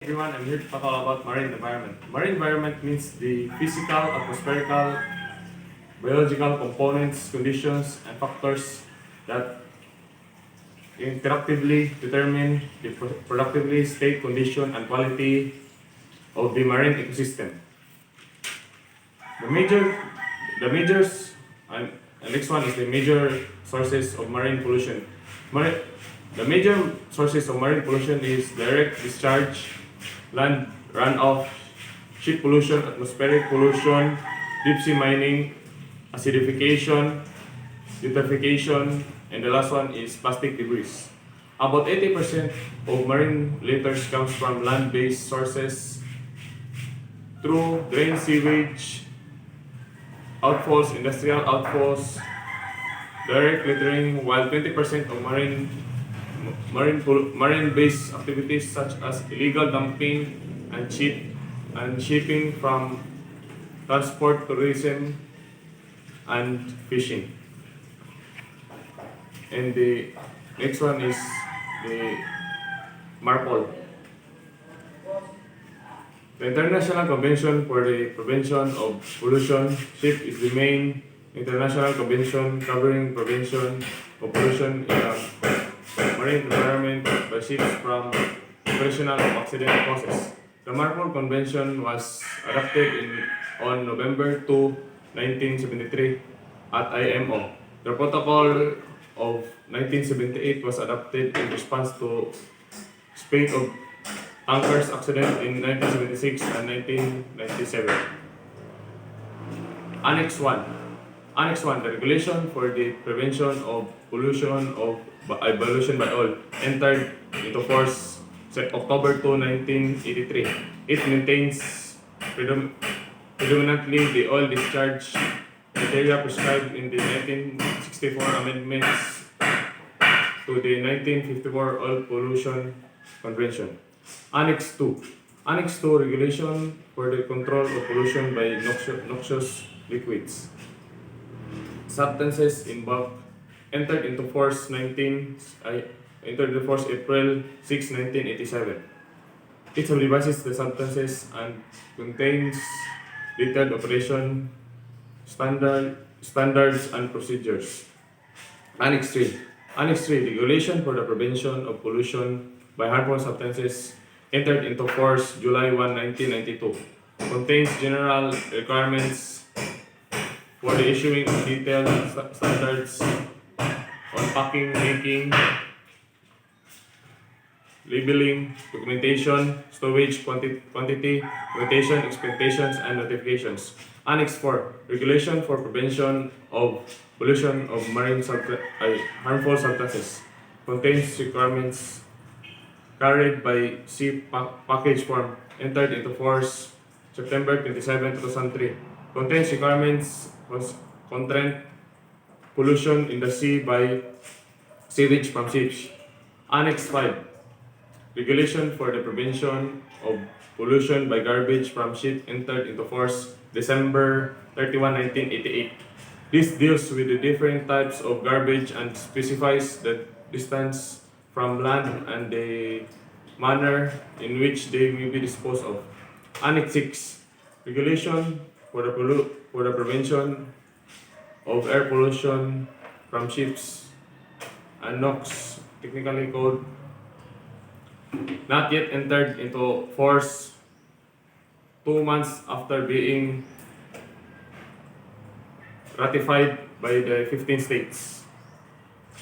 Everyone, I'm here to talk about marine environment. Marine environment means the physical, atmospherical, biological components, conditions, and factors that interactively determine the productivity, state, condition, and quality of the marine ecosystem. The major, the majors, and next one is the major sources of marine pollution. The major sources of marine pollution is direct discharge, land runoff, ship pollution, atmospheric pollution, deep sea mining, acidification, eutrophication, and the last one is plastic debris. About 80% of marine litters comes from land-based sources through drain sewage, outfalls, industrial outfalls, direct littering, while 20% of marine-based activities such as illegal dumping and shipping from transport, tourism, and fishing. And the next one is the MARPOL. The International Convention for the Prevention of Pollution (SIP) is the main international convention covering prevention of pollution in the marine environment by ships from operational of accident causes. The MARPOL Convention was adopted on November 2, 1973 at IMO. The Protocol of 1978 was adopted in response to spate of tankers accident in 1976 and 1997. Annex 1. Annex 1, the regulation for the prevention of pollution by all, entered into force October 2, 1983. It maintains predominantly the oil discharge criteria prescribed in the 1964 amendments to the 1954 Oil Pollution Convention. Annex 2. Annex 2, regulation for the control of pollution by noxious liquids. Substances in bulk entered into force April 6, 1987. It subdivides the substances and contains detailed operation standards and procedures. Annex 3. Annex 3, regulation for the prevention of pollution by harmful substances entered into force July 1, 1992. Contains general requirements for the issuing of detailed standards on packing, making, labeling, documentation, storage, quantity, rotation, expectations, and notifications. Annex 4, regulation for prevention of pollution of marine harmful substances. Contains requirements carried by sea package form, entered into force September 27, 2003. Contains requirements content pollution in the sea by sewage from ships. Annex 5, regulation for the prevention of pollution by garbage from ships, entered into force December 31, 1988. This deals with the different types of garbage and specifies the distance from land and the manner in which they may be disposed of. Annex 6, regulation for the prevention of air pollution from ships and NOx, technically called, not yet entered into force 2 months after being ratified by the 15 states.